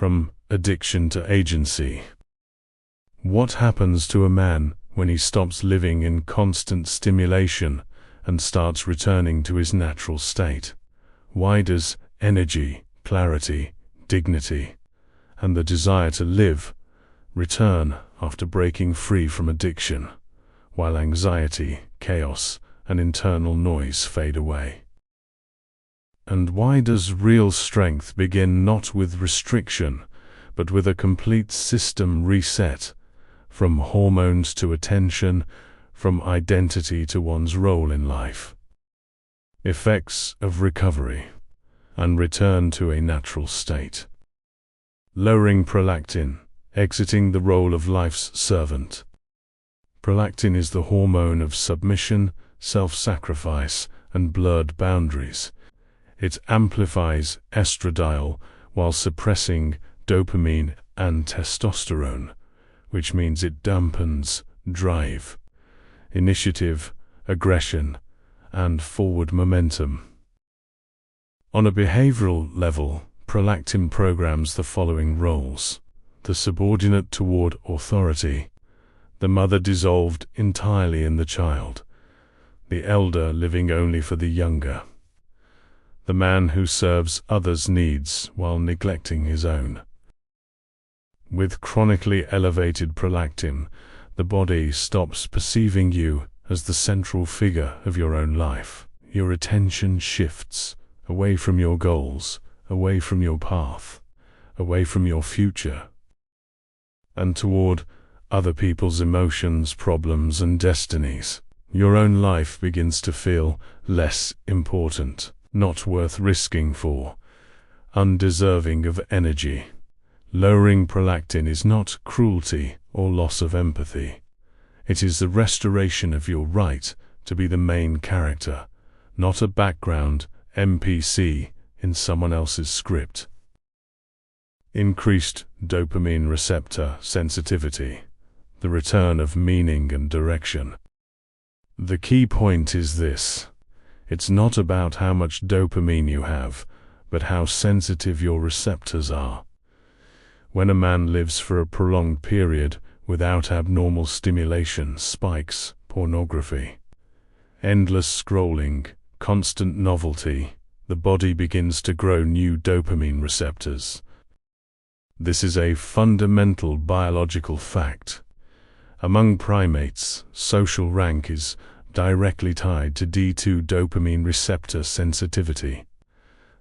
from addiction to agency. What happens to a man when he stops living in constant stimulation and starts returning to his natural state? Why does energy, clarity, dignity, and the desire to live return after breaking free from addiction, while anxiety, chaos, and internal noise fade away? And why does real strength begin not with restriction, but with a complete system reset, from hormones to attention, from identity to one's role in life? Effects of recovery and return to a natural state. Lowering prolactin, exiting the role of life's servant. Prolactin is the hormone of submission, self-sacrifice, and blurred boundaries. It amplifies estradiol while suppressing dopamine and testosterone, which means it dampens drive, initiative, aggression, and forward momentum. On a behavioral level, prolactin programs the following roles: the subordinate toward authority, the mother dissolved entirely in the child, the elder living only for the younger, the man who serves others' needs while neglecting his own. With chronically elevated prolactin, the body stops perceiving you as the central figure of your own life. Your attention shifts away from your goals, away from your path, away from your future, and toward other people's emotions, problems, and destinies. Your own life begins to feel less important, not worth risking for, undeserving of energy. Lowering prolactin is not cruelty or loss of empathy. It is the restoration of your right to be the main character, not a background NPC in someone else's script. Increased dopamine receptor sensitivity, the return of meaning and direction. The key point is this: it's not about how much dopamine you have, but how sensitive your receptors are. When a man lives for a prolonged period without abnormal stimulation, spikes, pornography, endless scrolling, constant novelty, the body begins to grow new dopamine receptors. This is a fundamental biological fact. Among primates, social rank is directly tied to D2 dopamine receptor sensitivity.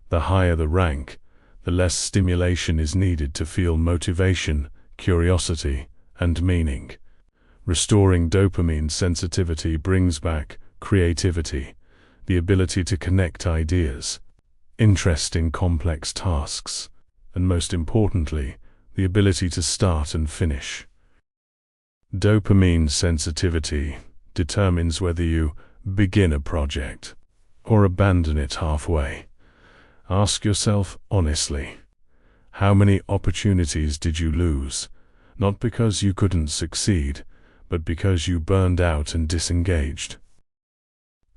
The higher the rank, the less stimulation is needed to feel motivation, curiosity, and meaning. Restoring dopamine sensitivity brings back creativity, the ability to connect ideas, interest in complex tasks, and most importantly, the ability to start and finish. Dopamine sensitivity determines whether you begin a project or abandon it halfway. Ask yourself honestly, how many opportunities did you lose, not because you couldn't succeed, but because you burned out and disengaged?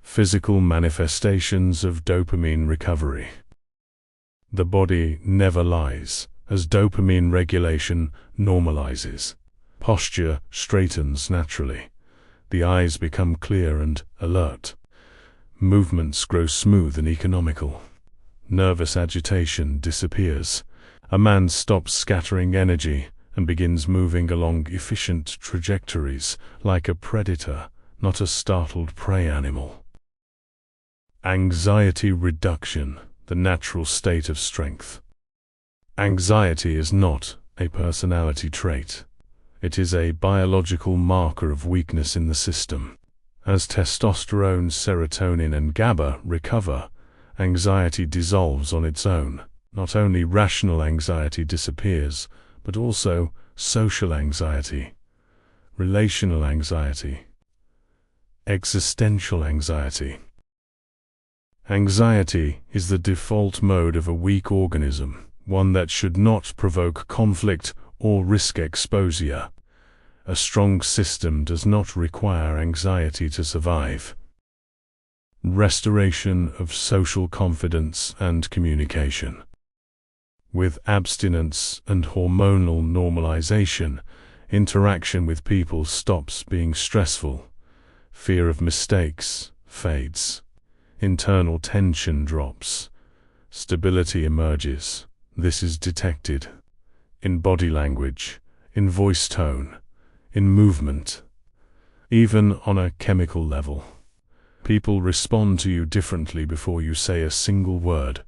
Physical manifestations of dopamine recovery. The body never lies, as dopamine regulation normalizes. Posture straightens naturally. The eyes become clear and alert. Movements grow smooth and economical. Nervous agitation disappears. A man stops scattering energy and begins moving along efficient trajectories like a predator, not a startled prey animal. Anxiety reduction, the natural state of strength. Anxiety is not a personality trait. It is a biological marker of weakness in the system. As testosterone, serotonin, and GABA recover, anxiety dissolves on its own. Not only rational anxiety disappears, but also social anxiety, relational anxiety, existential anxiety. Anxiety is the default mode of a weak organism, one that should not provoke conflict or risk exposure. A strong system does not require anxiety to survive. Restoration of social confidence and communication. With abstinence and hormonal normalization, interaction with people stops being stressful. Fear of mistakes fades. Internal tension drops. Stability emerges. This is detected in body language, in voice tone, in movement. Even on a chemical level, people respond to you differently before you say a single word.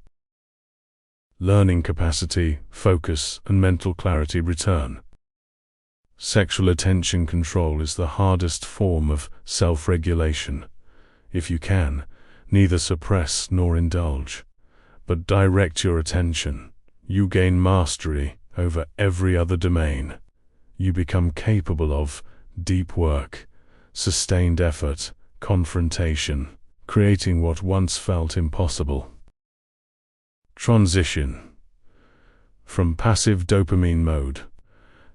Learning capacity, focus, and mental clarity return. Sexual attention control is the hardest form of self-regulation. If you can, neither suppress nor indulge, but direct your attention. You gain mastery over every other domain. You become capable of deep work, sustained effort, confrontation, creating what once felt impossible. Transition from passive dopamine mode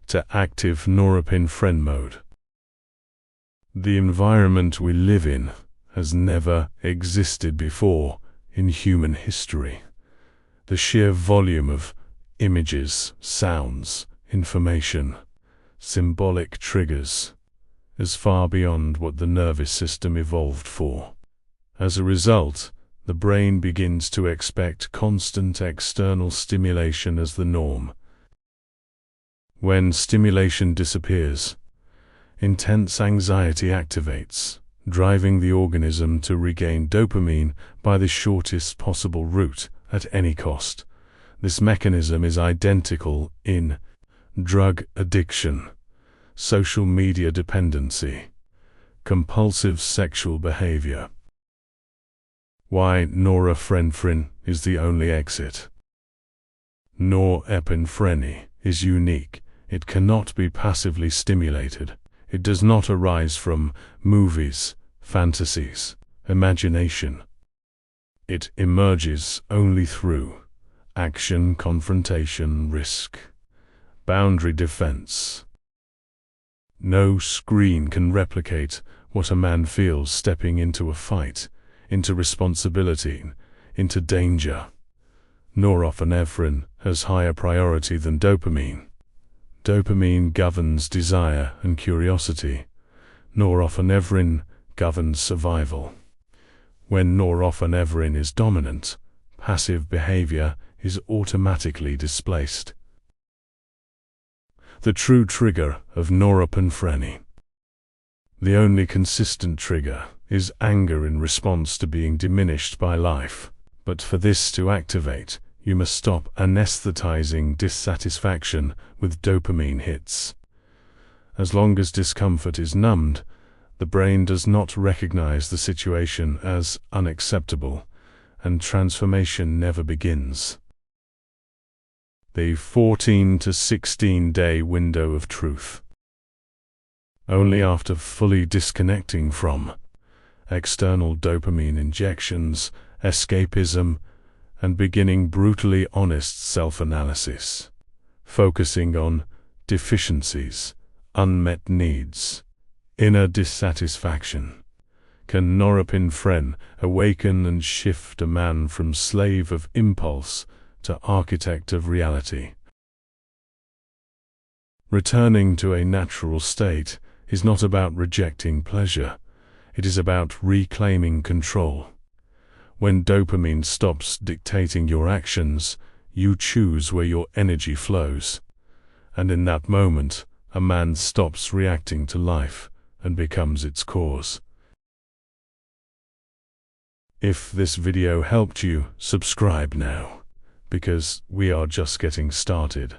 to active norepinephrine mode. The environment we live in has never existed before in human history. The sheer volume of images, sounds, information, symbolic triggers is far beyond what the nervous system evolved for. As a result, the brain begins to expect constant external stimulation as the norm. When stimulation disappears, intense anxiety activates, driving the organism to regain dopamine by the shortest possible route at any cost. This mechanism is identical in drug addiction, social media dependency, compulsive sexual behavior. Why norepinephrine is the only exit. Norepinephrine is unique. It cannot be passively stimulated. It does not arise from movies, fantasies, imagination. It emerges only through action, confrontation, risk, boundary defense. No screen can replicate what a man feels stepping into a fight, into responsibility, into danger. Norepinephrine has higher priority than dopamine. Dopamine governs desire and curiosity. Norepinephrine governs survival. When norepinephrine is dominant, passive behavior is automatically displaced. The true trigger of norepinephrine. The only consistent trigger is anger in response to being diminished by life. But for this to activate, you must stop anesthetizing dissatisfaction with dopamine hits. As long as discomfort is numbed, the brain does not recognize the situation as unacceptable, and transformation never begins. The 14 to 16-day window of truth. Only after fully disconnecting from external dopamine injections, escapism, and beginning brutally honest self-analysis, focusing on deficiencies, unmet needs, inner dissatisfaction, can norepinephrine awaken and shift a man from slave of impulse to architect of reality. Returning to a natural state is not about rejecting pleasure. It is about reclaiming control. When dopamine stops dictating your actions, you choose where your energy flows. And in that moment, a man stops reacting to life and becomes its cause. If this video helped you, subscribe now, because we are just getting started.